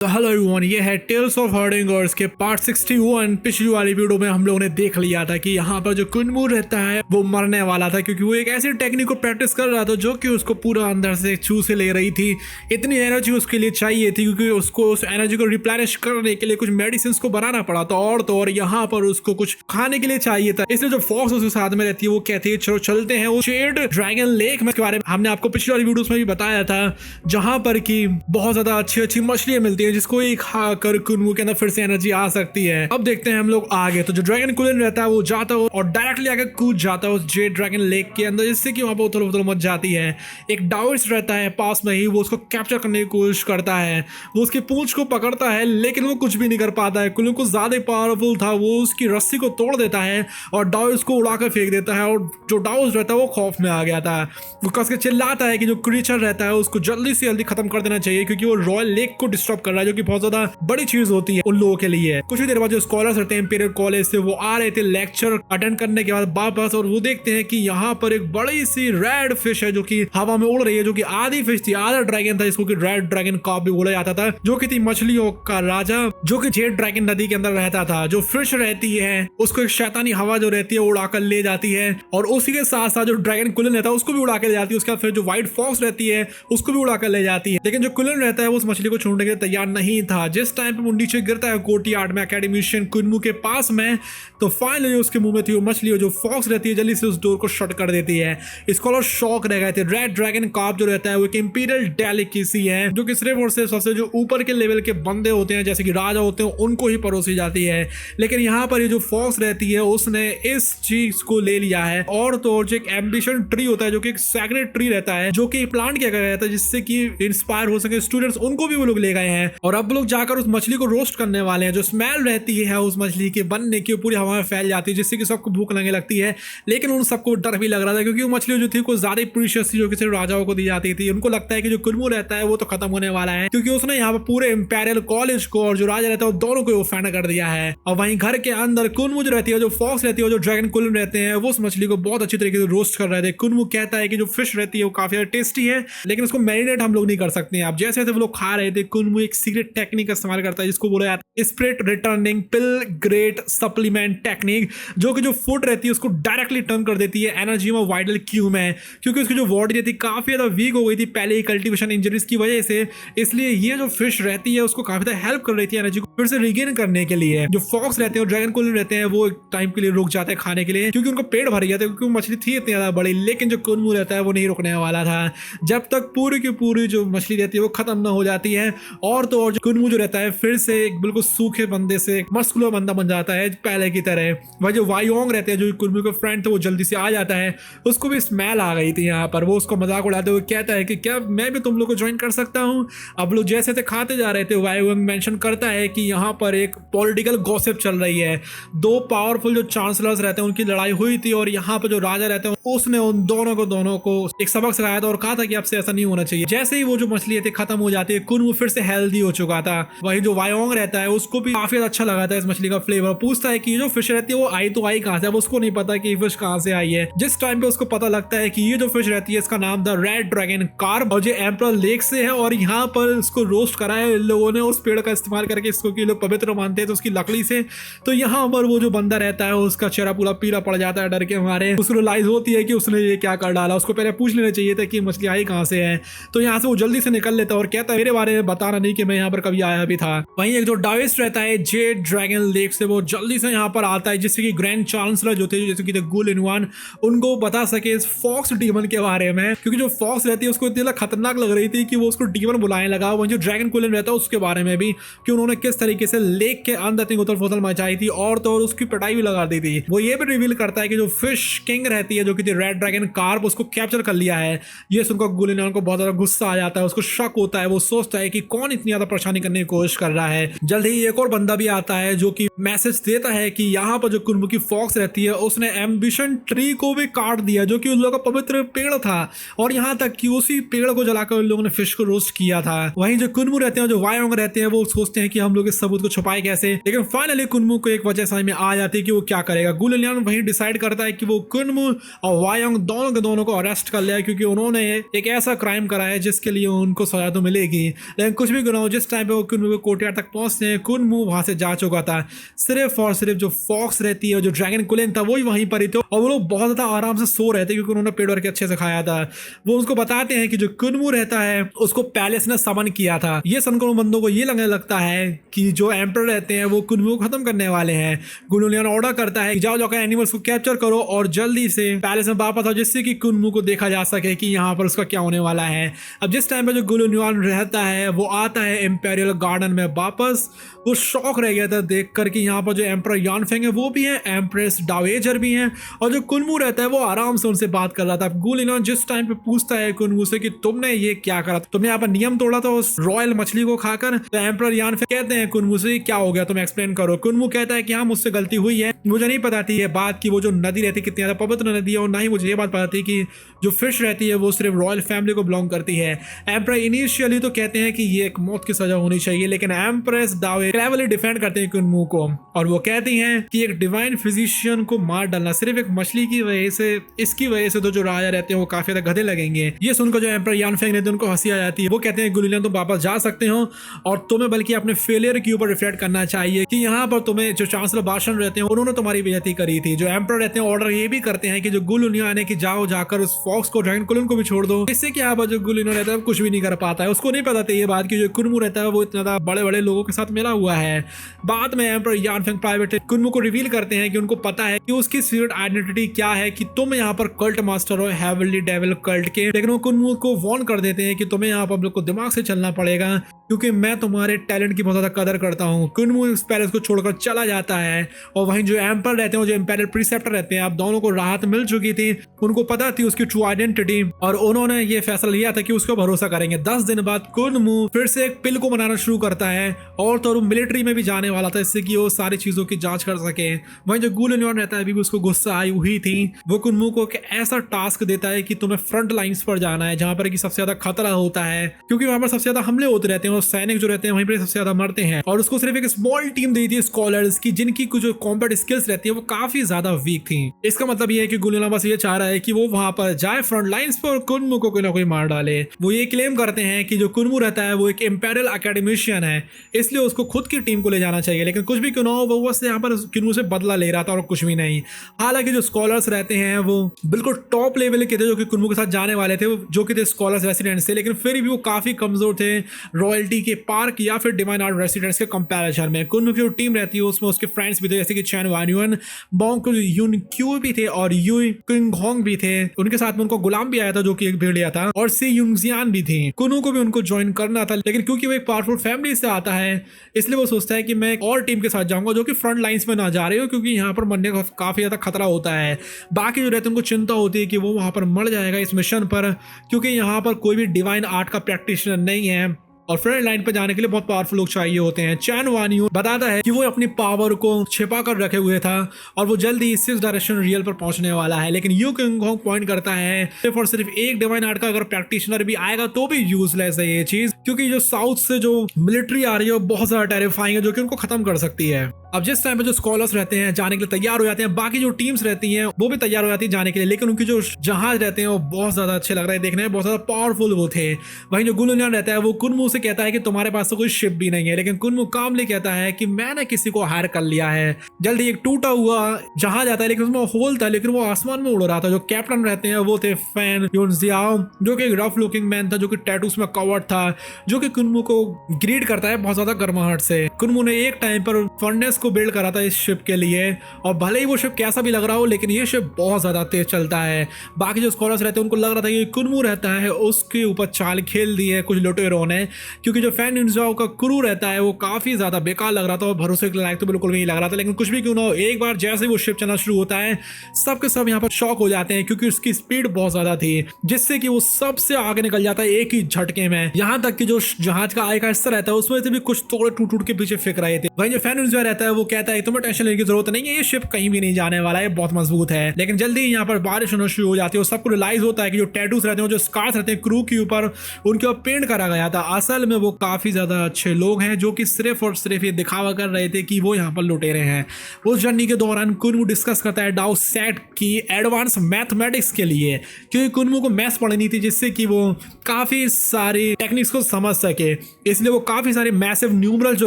तो hello everyone, ये है टेल्स ऑफ हर्डिंगर्स के पार्ट 61। पिछली वाली वीडियो में हम लोगों ने देख लिया था कि यहाँ पर जो कुनमू रहता है वो मरने वाला था, क्योंकि वो एक ऐसी टेक्निक को प्रैक्टिस कर रहा था जो कि उसको पूरा अंदर से छू से ले रही थी। इतनी एनर्जी उसके लिए चाहिए थी क्योंकि उसको उस एनर्जी को रिप्लेनिश करने के लिए कुछ मेडिसिन को बनाना पड़ा था, और तो और यहाँ पर उसको कुछ खाने के लिए चाहिए था। इसलिए जो फॉक्स उसके साथ में रहती है वो कहती है चलो चलते हैं वो शेड ड्रैगन लेक में, के बारे में हमने आपको पिछली वाली वीडियोस में भी बताया था, जहां पर की बहुत ज्यादा अच्छी अच्छी मछलियां मिलती है जिसको एक खाकर कुनमू के अंदर फिर से एनर्जी आ सकती है। अब देखते हैं हम लोग आगे। तो जो ड्रैगन कुलिन रहता है वो जाता है और डायरेक्टली आगे कूद जाता है उस जेड ड्रैगन लेक के अंदर, जिससे कि वहां पर उथल पुथल मच जाती है। एक डाउइस्ट रहता है पास में ही, वो उसको कैप्चर करने की कोशिश करता है। वो उसकी पूंछ को पकड़ता है लेकिन वो कुछ भी नहीं कर पाता है। कुलिन को ज्यादा पावरफुल था, वो उसकी रस्सी को तोड़ देता है और डाउइस्ट को उड़ाकर फेंक देता है। और जो डाउइस्ट रहता है वो खौफ में आ गया था। वो कस के चिल्लाता है कि जो क्रीचर रहता है उसको जल्दी से जल्दी खत्म कर देना चाहिए, क्योंकि वो रॉयल लेक को डिस्टर्ब कर रहा है, जो कि बहुत ज्यादा बड़ी चीज होती है उन लोगों के लिए। कुछ ही देर बाद जो स्कॉलर्स रहते हैं इंपीरियल कॉलेज से, वो आ रहे थे लेक्चर अटेंड करने के बाद वापस, और वो देखते हैं कि यहाँ पर एक बड़ी सी रेड फिश है जो कि हवा में उड़ रही है, जो कि आधी फिश थी, आधा ड्रैगन था, जिसको कि रेड ड्रैगन कार्प भी बोला जाता था, जो कि थी मछलियों का राजा, जो कि जेड ड्रैगन नदी के अंदर रहता था। जो फिश रहती है उसको एक शैतानी हवा जो रहती है उड़ाकर ले जाती है, और उसी के साथ साथ जो ड्रैगन कुलिन रहता है उसको भी उड़ा के ले जाती है। उसके बाद फिर जो व्हाइट फॉक्स रहती है उसको भी उड़ा कर ले जाती है। लेकिन जो कुलिन रहता है वो उस मछली को छोड़ने के लिए तैयार नहीं था। जिस टाइम पे वो नीचे गिरता है कोर्टयार्ड में एकेडमिशियन कुनमू के पास में, तो फाइनली उसके मुंह में थी वो मछली, जो फॉक्स रहती है जल्दी से उस डोर को शट कर देती है। स्कॉलर शॉक रह गए थे। रेड ड्रैगन कार्प जो रहता है वो एक इंपीरियल डेलिकेसी है, जो कि सिर्फ और सिर्फ सबसे जो ऊपर के लेवल के बंदे होते हैं, जैसे कि राजा होते हैं, उनको ही परोसी जाती है। लेकिन यहाँ पर ये जो फॉक्स रहती है उसने इस चीज को ले लिया है। और तो और जो एक एम्बिशन ट्री होता है, जो कि एक सैक्रेड ट्री रहता है, जो कि प्लांट किया गया था जिससे कि इंस्पायर हो सके स्टूडेंट्स, उनको भी वो लोग ले गए हैं। और अब लोग जाकर उस मछली को रोस्ट करने वाले हैं। जो स्मेल रहती है उस मछली के बनने की पूरी हवा में फैल जाती है, जिससे कि सबको भूख लगने लगती है। लेकिन उन सबको डर भी लग रहा था, क्योंकि वो मछली जो थी कुछ ज्यादा प्रीशियस थी, जो कि सिर्फ राजाओं को दी जाती थी। उनको लगता है कि जो कुनमू रहता है वो तो खत्म होने वाला है, क्योंकि उसने यहाँ पर पूरे इंपीरियल कॉलेज को और जो राजा रहता है दोनों को ऑफेंड कर दिया है। और वहीं घर के अंदर कुनमू जो रहती है, जो फॉक्स रहती है, जो ड्रैगन कुलिन रहते हैं, वो उस मछली को बहुत अच्छी तरीके से रोस्ट कर रहे थे। कुनमू कहता है कि जो फिश रहती है वो काफी ज्यादा टेस्टी है, लेकिन उसको मैरिनेट हम लोग नहीं कर सकते हैं। अब जैसे जैसे वो लोग खा रहे थे, कुनमू एक सीक्रेट टेक्निक का इस्तेमाल करता है जिसको बोला जाता है स्पिरिट रिटर्निंग पिल ग्रेट सप्लीमेंट टेक्निक, जो कि जो फूड रहती है उसको डायरेक्टली टर्न कर देती है एनर्जी में वाइटल क्यू में, क्योंकि उसकी जो बॉडी रहती है काफी ज्यादा वीक हो गई थी पहले ही कल्टीवेशन इंजरीज की वजह से। इसलिए ये जो फिश रहती है उसको काफी ज्यादा हेल्प कर रही थी एनर्जी को फिर से रिगेन करने के लिए। जो फॉक्स रहते हैं और ड्रैगन कुलिन रहते हैं वो एक टाइम के लिए रुक जाते हैं खाने के लिए, क्योंकि उनको पेट भर गया था, क्योंकि मछली थी इतनी ज्यादा बड़ी। लेकिन जो कुनमू रहता है वो नहीं रुकने वाला था जब तक पूरी की पूरी जो मछली रहती है वो खत्म ना हो जाती है। और तो और जो कुनमू जो रहता है फिर से एक बिल्कुल सूखे बंदे से एक मस्कुलर बंदा बन जाता है पहले की तरह। वह जो वायोंग रहते हैं, जो कुनमू के फ्रेंड थे, वो जल्दी से आ जाता है। उसको भी स्मेल आ गई थी यहाँ पर। वो उसको मजाक उड़ाते हुए कहता है कि क्या मैं भी तुम लोग को ज्वाइन कर सकता हूँ। अब लोग जैसे थे खाते जा रहे थे, वायोंग मेंशन करता है कि यहाँ पर एक पॉलिटिकल गॉसिप चल रही है। दो पावरफुल जो चांसलर्स रहते हैं उनकी लड़ाई हुई थी, और यहाँ पर जो राजा रहते हैं उसने उन दोनों को एक सबक सिखाया था और कहा था कि आपसे ऐसा नहीं होना चाहिए। जैसे ही वो जो मछली थी खत्म हो जाती है, कुनमू फिर से हेल्दी हो चुका था। वही जो वायोंग रहता है उसको भी काफी अच्छा लगा था इस मछली का फ्लेवर। पूछता है कि ये जो फिश रहती है वो आई तो आई कहां से। अब उसको नहीं पता कि फिश कहां से आई है। जिस टाइम पे उसको पता लगता है कि ये जो फिश रहती है इसका नाम द रेड ड्रैगन कार्प, और जो एम्परर लेक से है, और यहाँ पर इसको रोस्ट करा है लोगों ने उस पेड़ का इस्तेमाल करके, इसको कि लोग पवित्र मानते हैं तो उसकी लकड़ी से। तो यहाँ पर वो जो बंदा रहता है उसका चेहरा पूरा पीला पड़ जाता है डर के मारे। उसको रियलाइज होती है कि उसने ये क्या कर डाला। उसको पहले पूछ लेना चाहिए था कि मछली आई कहां से है। तो यहाँ से वो जल्दी से निकल लेता है और कहता है मेरे बारे में बताना नहीं कि मैं यहाँ पर कभी आया भी था। वहीं एक जो डाइस्ट रहता है जेड ड्रैगन लेक से, वो जल्दी से यहाँ पर आता है, जिससे कि ग्रैंड चांसलर जो थे, जैसे कि द गुल इनवान, उनको बता सके इस फॉक्स डीमन के बारे में। क्योंकि जो फॉक्स रहती है उसको इतनी खतरनाक लग रही थी कि वो उसको डीमन बुलाने लगा। वहीं जो ड्रैगन कुलिन रहता है उसके बारे में भी, कि उन्होंने किस तरीके से लेक के अंदर इतनी उथल पुथल मचाई थी, और तो और उसकी पिटाई भी लगा दी थी। वो ये भी रिवील करता है कि जो फिश किंग रहती है, जो कि रेड ड्रैगन कार्प, उसको कैप्चर कर लिया है। ये सुनकर गुल इनवान को बहुत ज्यादा गुस्सा आ जाता है। उसको शक होता है, वो सोचता है कि कौन इतनी ज्यादा परेशानी करने की कोशिश कर रहा है। जल्द ही एक और बंदा भी आता है जो कि मैसेज देता है कि यहाँ पर जो कुनमू की फॉक्स रहती है उसने एम्बिशन ट्री को भी काट दिया, जो कि उन लोगों का पवित्र पेड़ था, और यहाँ तक कि उसी पेड़ को जलाकर उन लोगों ने फिश को रोस्ट किया था। वहीं जो कुनमू रहते हैं, जो वायोंग रहते हैं, वो सोचते हैं कि हम लोग इस सबूत को छुपाए कैसे। लेकिन फाइनली कुनमू को एक वजह समझ में आ जाती है कि वो क्या करेगा। गुल इनवान वहीं डिसाइड करता है कि वो कुनमू और वायोंग दोनों के दोनों को अरेस्ट कर लिया, क्योंकि उन्होंने एक ऐसा क्राइम करा है जिसके लिए उनको सजा तो मिलेगी, लेकिन कुछ भी गुनाह जिस टाइम पे वो कुनमू के कोर्टयार्ड तक पहुंचते हैं, कुनमू वहां से जा चुका था। सिर्फ और सिर्फ जो फॉक्स रहती है, जो ड्रैगन कुलिन था, वही वहीं पर ही थे और वो लोग बहुत ज्यादा आराम से सो रहे थे क्योंकि उन्होंने पेड़ वर्क अच्छे से खाया था। वो उसको बताते हैं कि जो कुनमू रहता है उसको पैलेस ने समन किया था। ये सुनकर बंदों को ये लगने लगता है कि जो एम्पर रहते हैं वो कुनमू को खत्म करने वाले हैं। गुलुलियन ऑर्डर करता है कि जाओ जाकर एनिमल्स को कैप्चर करो और जल्दी से पैलेस में वापस आओ, जिससे कि कुनमू को देखा जा सके कि यहाँ पर उसका क्या होने वाला है। अब जिस टाइम पे जो गुलुलियन रहता है वो आता है इंपेरियल गार्डन में वापस। वो शॉक रह गया था देखकर कि यहाँ पर जो एम्पर यानफेंग है वो भी है, एम्प्रेस डावेजर भी हैं और जो कुनमू रहता है वो आराम से उनसे बात कर रहा था। गुलुलियन जिस टाइम पे पूछता है कुनमू से कि तुमने ये क्या करा, तुमने यहाँ पर नियम तोड़ा था उस रॉयल मछली को खाकर। तो एम्पर यानफेंग कहते हैं कुनमू से क्या हो गया, तुम एक्सप्लेन करो। कुनमू कहता है कि हाँ मुझसे गलती हुई है, मुझे नहीं पता थी ये बात कि वो जो नदी रहती है कितनी ज्यादा पवित्र नदी है, और ना ही मुझे ये बात पता थी कि जो फिश रहती है वो सिर्फ रॉयल फैमिली को बिलोंग करती है। एम्पर इनिशियली तो कहते हैं कि ये एक मौत की सजा होनी चाहिए, लेकिन एम्प्रेस दावे क्लेवरली डिफेंड करते हैं कुनमू को और वो कहती हैं कि एक डिवाइन फिजिशियन को मार डालना सिर्फ एक मछली की वजह से, इसकी वजह से तो जो राजा रहते हैं वो काफी ज्यादा गधे लगेंगे। ये सुनकर जो एम्पर यानफेंग रहते हैं उनको हंसी आ जाती है। वो कहते हैं गुलुलियन तुम वापस जा सकते हो और तुम्हें बल्कि अपने फेलियर के ऊपर रिफ्लेक्ट करना चाहिए कि यहाँ पर तुम्हें जो चांसलर भाषण रहते हैं उन्होंने तुम्हारी बेइज्जती करी थी। जो एम्पर रहते हैं ऑर्डर ये भी करते हैं कि जो गुलुलियन है कि जाओ जाकर उस फॉक्स को ड्रैगन कुलिन को भी छोड़ दो, इससे क्या जो गुलुलियन रहता है कुछ भी नहीं कर पाता है। उसको नहीं पता था ये बात कि जो कुनमू रहता है वो इतना ज्यादा बड़े बड़े लोगों के साथ मिला हुआ है। बाद में एम्पर यानफेंग प्राइवेट कुनमू को रिवील करते हैं कि उनको पता है कि उसकी सीक्रेट आइडेंटिटी क्या है, कि तुम यहाँ पर कल्ट मास्टर हो हेवनली डेविल कल्ट के। लेकिन वो कुनमू को वार्न कर देते हैं कि तुम्हें यहाँ पर को दिमाग से चलना पड़ेगा क्योंकि मैं तुम्हारे टैलेंट की बहुत ज्यादा कदर करता हूँ। कुनमू इस पैलेस को छोड़कर चला जाता है और वहीं जो एम्पर रहते हैं, जो इंपेरियल प्रीसेप्टर रहते हैं, अब दोनों को राहत मिल चुकी थी, उनको पता थी उसकी ट्रू आइडेंटिटी और उन्होंने ये फैसला लिया था कि उसको भरोसा करेंगे। 10 दिन बाद कुनमू फिर से एक पिल को बनाना शुरू करता है और तो वो मिलिट्री में भी जाने वाला था इससे कि वो सारी चीजों की जांच कर सके। वहीं जो गुलुलियन रहता है अभी भी उसको गुस्सा आई हुई थी। वो कुनमू को एक ऐसा टास्क देता है कि तुम्हें फ्रंट लाइंस पर जाना है जहां पर कि सबसे ज्यादा खतरा होता है, क्योंकि वहां पर सबसे ज्यादा हमले होते रहते हैं और सैनिक जो रहते हैं वहीं पर सबसे ज्यादा मरते हैं। और उसको सिर्फ एक स्मॉल टीम दी थी स्कॉलर्स की जिनकी कुछ कॉम्बैट स्किल्स रहती है वो काफी ज्यादा वीक थी। इसका मतलब ये है कि गुलुलियन बस ये चाह रहा है कि वो वहां पर जाए फ्रंट लाइंस पर और कुनमू को कोई ना कोई मार डाले। वो ये क्लेम करते हैं कि जो कुनमू रहता है वो एक इंपेरियल एकेडमिशियन है, इसलिए उसको खुद की टीम को ले जाना चाहिए। लेकिन कुछ भी क्यों ना हो वो बस यहाँ पर कुनमू से बदला ले रहा था और कुछ भी नहीं। हालांकि जो स्कॉलर्स रहते हैं वो बिल्कुल टॉप लेवल के थे जो कि कुनमू के साथ जाने वाले थे, जो कि थे स्कॉलर्स रेसिडेंट्स थे, लेकिन फिर भी वो काफी कमजोर थे रॉयल्टी के पार्क या फिर डिवाइन आर्ट रेसिडेंट्स के कंपैरिजन में। कुनमू की जो टीम रहती है उसमें उसके फ्रेंड्स भी थे जैसे कि चैन वान्युअन, बोंग यून क्यू भी थे और यू किंग होंग भी थे। उनके साथ में उनको गुलाम भी आया था जो कि एक भेड़िया था और सी यूंगजियान भी थी। कुनमू को भी उनको ज्वाइन करना था, लेकिन क्योंकि वो एक पावरफुल फैमिली से आता है इसलिए वो सोचता है कि मैं एक और टीम के साथ जाऊंगा जो कि फ्रंट लाइंस में ना जा रही हो, क्योंकि यहाँ पर मरने का काफी ज्यादा खतरा होता है। बाकी जो रहते हैं उनको चिंता होती है कि वो वहां पर मर जाएगा इस मिशन पर, क्योंकि यहाँ पर कोई भी डिवाइन आर्ट का प्रैक्टिशनर नहीं है और फ्रंट लाइन पर जाने के लिए बहुत पावरफुल लोग चाहिए होते हैं। चैन वान्यू बताता है कि वो अपनी पावर को छिपा कर रखे हुए था और वो जल्दी 6 डायरेक्शन रियल पर पहुंचने वाला है। लेकिन यू किंग होंग पॉइंट करता है सिर्फ और सिर्फ एक डिवाइन आर्ट का अगर प्रैक्टिशनर भी आएगा तो भी यूजलेस है ये चीज, क्योंकि जो साउथ से जो मिलिट्री आ रही है वो बहुत ज्यादा टेरिफाइंग है जो कि उनको खत्म कर सकती है। अब जिस टाइम पे जो स्कॉलर्स रहते हैं जाने के लिए तैयार हो जाते हैं, बाकी जो टीम्स रहती हैं वो भी तैयार हो जाती है जाने के लिए, लेकिन उनकी जो जहाज रहते हैं वो बहुत ज्यादा अच्छे लग रहे हैं देखने में, बहुत ज्यादा पावरफुल वो थे। वहीं जो गुलुलियन रहता है वो कुनमू से कहता है कि तुम्हारे पास तो कोई शिप भी नहीं है, लेकिन कुनमू कामली कहता है कि मैंने किसी को हायर कर लिया है। जल्दी एक टूटा हुआ जहाज आता है लेकिन उसमें होल था, लेकिन वो आसमान में उड़ रहा था। जो कैप्टन रहते हैं वो थे फैन योनजियाओ जो कि एक रफ लुकिंग मैन था जो कि टैटूज में कवर्ड था, जो कि कुनमू को ग्रीड करता है बहुत ज्यादा गर्माहट से। कुनमू ने एक टाइम पर फर्नेस को बिल्ड करा था इस शिप के लिए, और भले ही वो शिप कैसा भी लग रहा हो लेकिन ये शिप बहुत ज्यादा तेज चलता है। बाकी जो स्कॉलर्स रहते हैं उनको लग रहा था कि कुनमू रहता है उसके ऊपर चाल खेल दी है कुछ लुटेरों ने, क्योंकि जो फैन योनजियाओ का क्रू रहता है वो काफी ज्यादा बेकार लग रहा था और भरोसे के लायक तो बिल्कुल भी नहीं लग रहा था। लेकिन कुछ भी क्यों ना हो, एक बार जैसे वो शिप चलना शुरू होता है सबके सब यहाँ पर शॉक हो जाते हैं क्योंकि उसकी स्पीड बहुत ज्यादा थी, जिससे कि वो सबसे आगे निकल जाता है एक ही झटके में। यहाँ तक कि जो जहाज का आगे का हिस्सा रहता है उसमें से भी कुछ तोड़े टूट टूट के पीछे फेंक रहे थे। वहीं जो फैन योनजियाओ रहता है वो कहता है तुम्हें टेंशन लेने की जरूरत नहीं है, ये शिप कहीं भी नहीं जाने वाला है, बहुत मजबूत है। लेकिन जल्दी यहाँ पर बारिश होना शुरू हो जाती है और सबको रियलाइज होता है कि जो टैटूज रहते हैं जो स्कार्स रहते हैं क्रू के ऊपर उनके ऊपर पेंट करा गया था। असल में वो काफी ज्यादा अच्छे लोग हैं जो कि सिर्फ और सिर्फ ये दिखावा कर रहे थे कि वो यहाँ पर लुटेरे हैं। उस जर्नी के दौरान कुनमू डिस्कस करता है डाउ सेट की एडवांस मैथमेटिक्स के लिए, क्योंकि कुनमू को मैथ्स पढ़नी थी जिससे कि वो काफी सारी टेक्निक्स को समझ सके, इसलिए वो काफी सारे मैसिव न्यूमरल जो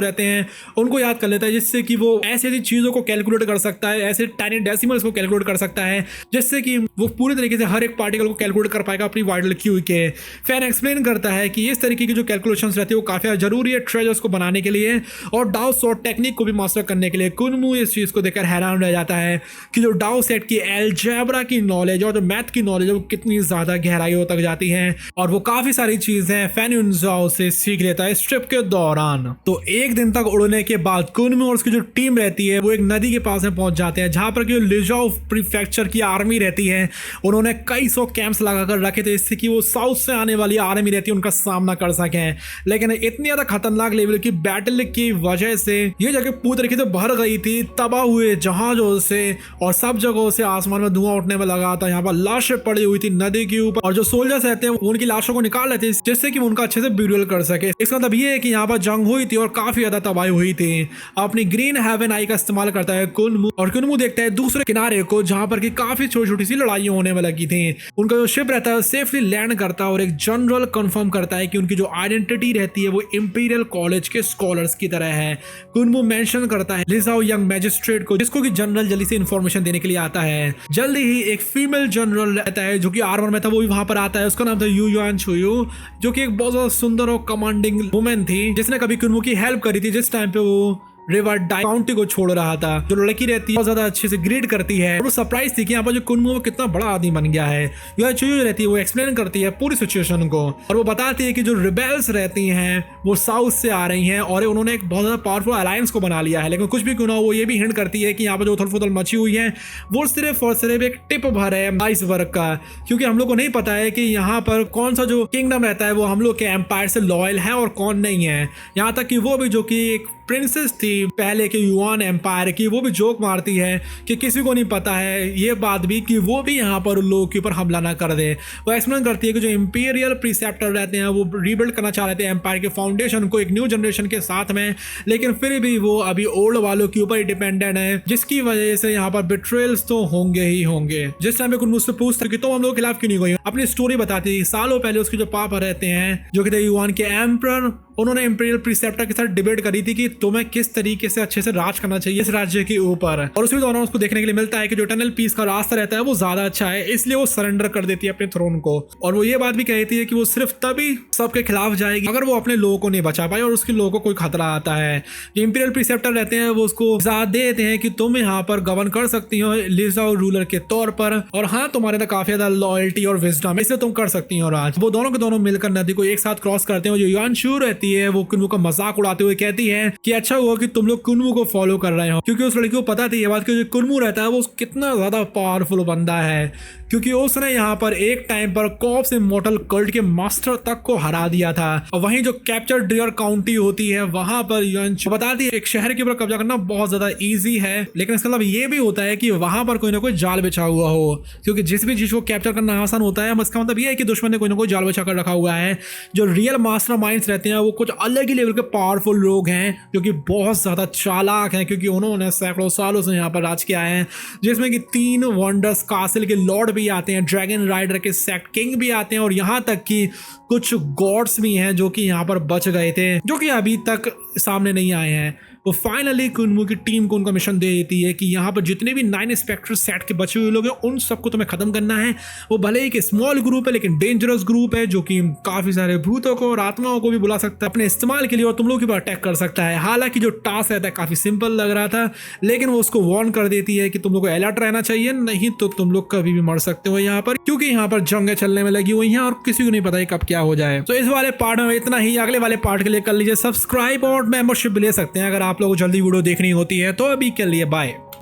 रहते हैं उनको याद कर लेता है, जिससे कि वो ऐसी ऐसी चीजों को कैलकुलेट कर सकता है, ऐसे टाइनी डेसिमल्स को कैलकुलेट कर सकता है, जिससे कि वो पूरी तरीके से हर एक पार्टिकल को कैलकुलेट कर पाएगा अपनी वाइडल क्यू के। फैन एक्सप्लेन करता है कि इस तरीके की जो कैलकुलेशंस रहती है वो काफी जरूरी है ट्रेजर्स को बनाने के लिए और डाउ सॉर्ट टेक्निक को भी मास्टर करने के लिए। कुनमू इस चीज को देखकर हैरान रह जाता है कि जो डाउ सेट की अलजेब्रा की नॉलेज और जो मैथ की नॉलेज है वो कितनी ज्यादा गहराइयों तक जाती है, और वो काफी सारी चीजें फैन युनजाओ से सीख लेता है इस ट्रिप के दौरान। तो एक दिन तक उड़ने के बाद कुनमू और उसकी जो टीम रहती है वो एक नदी के पास में पहुंच जाते हैं जहां पर कि लिजाओ प्रीफेक्चर की आर्मी रहती है। उन्होंने कई सौ कैंप्स लगाकर रखे थे इससे कि वो साउथ से आने वाली आर्मी रहती है उनका सामना कर सकें, लेकिन इतनी ज्यादा खतरनाक लेवल की बैटल की वजह से ये जगह पूरी तरीके से भर गई थी तबाह हुए जहाजों से, और सब जगहों से आसमान में धुआं उठने में लगा था। यहाँ पर लाशें पड़ी हुई थी नदी के ऊपर, और जो सोल्जर्स रहते हैं उनकी लाशों को निकाल रहे थे जिससे कि उनका अच्छे से ब्यूरियल कर सके। इसका मतलब ये है कि यहाँ पर जंग हुई थी और काफी ज्यादा तबाही हुई थी। अपनी ग्रीन हेवन आई का इस्तेमाल करता है कुनमू, और कुनमू देखता है दूसरे किनारे को जहां पर कि काफी छोटी छोटी सी लड़ाइयां होने में लगी थी। उनका जो शिप रहता है सेफली लैंड करता है और एक जनरल कंफर्म करता है कि उनकी जो आइडेंटिटी रहती है वो इंपीरियल कॉलेज के स्कॉलर्स की तरह है। कुनमू मेंशन करता है लिजाओ यंग मैजिस्ट्रेट को, जिसको कि जनरल जल्दी से इंफॉर्मेशन देने के लिए आता है। जल्दी ही एक फीमेल जनरल रहता है जो कि आर्मर में था, वो भी वहां पर आता है। उसका नाम था यू युआन छुयू, जो कि एक बहुत ज्यादा सुंदर और कमांडिंग वुमेन थी जिसने कभी कुनमू की हेल्प करी थी जिस टाइम पे वो रिवर डाई काउंटी को छोड़ रहा था। जो लड़की रहती है बहुत ज्यादा अच्छे से ग्रीड करती है और वो सरप्राइज थी कि यहाँ पर जो कुनमू कितना बड़ा आदमी बन गया है। युआन छुयू रहती है वो एक्सप्लेन करती है पूरी सिचुएशन को, और वो बताती है कि जो रिबेल्स रहती हैं वो साउथ से आ रही हैं और उन्होंने एक बहुत ज्यादा पावरफुल अलायंस को बना लिया है। लेकिन कुछ भी क्यों ना हो वो ये भी हिंट करती है कि यहाँ पर जो उथल पुथल मची हुई है वो सिर्फ और सिर्फ एक टिप भर है आइसबर्ग का, क्योंकि हम लोग को नहीं पता है कि यहाँ पर कौन सा जो किंगडम रहता है वो हम लोग के एम्पायर से लॉयल है और कौन नहीं है। यहाँ तक कि वो भी जो कि एक प्रिंसेस थी पहले के युआन एम्पायर की, वो भी जोक मारती है कि किसी को नहीं पता है ये बात भी कि वो भी यहाँ पर उन लोगों के ऊपर हमला ना कर दे। वो एक्सप्लेन करती है कि जो इंपीरियल प्रीसेप्टर रहते हैं वो रीबिल्ड करना चाह रहे थे एम्पायर के फाउंडेशन को एक न्यू जनरेशन के साथ में, लेकिन फिर भी वो अभी ओल्ड वालों के ऊपर ही डिपेंडेंट है, जिसकी वजह से यहाँ पर बिट्रेल्स तो होंगे ही होंगे। जिस टाइम पे मुझसे पूछते कि तुम हम लोग के खिलाफ क्यों नहीं गई, अपनी स्टोरी बताती थी। सालों पहले उसके जो पापा रहते हैं जो कि थे युआन के एम्परर, उन्होंने इंपीरियल प्रीसेप्टर के साथ डिबेट करी थी कि तुम्हें किस तरीके से अच्छे से राज करना चाहिए इस राज्य के ऊपर, और उसमें दौरान उसको देखने के लिए मिलता है कि जो टनल पीस का रास्ता रहता है वो ज्यादा अच्छा है, इसलिए वो सरेंडर कर देती है अपने थ्रोन को। और वो ये बात भी कहती है कि वो सिर्फ तभी सबके खिलाफ जाएगी अगर वो अपने लोगों को नहीं बचा पाए और उसके लोगों को कोई खतरा आता है। जो इंपीरियल प्रीसेप्टर रहते हैं वो उसको इजाजत देते हैं कि तुम यहाँ पर गवर्न कर सकती हो लिजाओ रूलर के तौर पर, और हाँ तुम्हारे अंदर काफी ज्यादा लॉयल्टी और विजडम है, इसलिए तुम कर सकती हो राज। वो दोनों के दोनों मिलकर नदी को एक साथ क्रॉस करते हैं। जो युआन छू रहती है वो कुनमू का मजाक उड़ाते हुए कहती है कि अच्छा हुआ कि तुम लोग कुनमू को फॉलो कर रहे हो, क्योंकि उस लड़की को पता थी ये बात कि जो कुनमू रहता है वो कितना ज्यादा पावरफुल बंदा है, क्योंकि उसने यहाँ पर एक टाइम पर कॉप्स इमॉर्टल कल्ट के मास्टर तक को हरा दिया था। और वहीं जो कैप्चर ड्रियर काउंटी होती है वहां पर बताती है एक शहर के ऊपर कब्जा करना बहुत ज्यादा इजी है, लेकिन इसका मतलब ये भी होता है कि वहां पर कोई ना कोई जाल बिछा हुआ हो, क्योंकि जिस भी चीज को कैप्चर करना आसान होता है इसका मतलब ये है कि दुश्मन ने कोई ना कोई जाल बिछा कर रखा हुआ है। जो रियल मास्टर माइंड्स रहते हैं वो कुछ अलग ही लेवल के पावरफुल लोग हैं जो कि बहुत ज्यादा चालाक हैं, क्योंकि उन्होंने सैकड़ों सालों से यहाँ पर राज किया है, जिसमें कि 3 वंडर्स कासिल के लॉर्ड भी आते हैं, ड्रैगन राइडर के सेक्ट किंग भी आते हैं, और यहाँ तक कि कुछ गॉड्स भी हैं जो कि यहाँ पर बच गए थे जो कि अभी तक सामने नहीं आए हैं। वो फाइनली कुनमू की टीम को उनका मिशन दे देती है कि यहाँ पर जितने भी 9 स्पेक्टर सेट के बचे हुए लोग हैं उन सबको तुम्हें खत्म करना है। वो भले ही एक स्मॉल ग्रुप है लेकिन डेंजरस ग्रुप है जो कि काफी सारे भूतों को और आत्माओं को भी बुला सकता है अपने इस्तेमाल के लिए और तुम लोग के ऊपर अटैक कर सकता है। हालांकि जो टास्क रहता है काफी सिंपल लग रहा था, लेकिन वो उसको वार्न कर देती है कि तुम लोग को अलर्ट रहना चाहिए, नहीं तो तुम लोग कभी भी मर सकते हो यहाँ पर, क्योंकि यहाँ पर जंगें चलने में लगी हुई हैं और किसी को नहीं पता कब क्या हो जाए। तो इस वाले पार्ट में इतना ही, अगले वाले पार्ट के लिए कर लीजिए सब्सक्राइब और मेंबरशिप ले सकते हैं अगर आप लोग जल्दी वीडियो देखनी होती है। तो अभी के लिए बाय।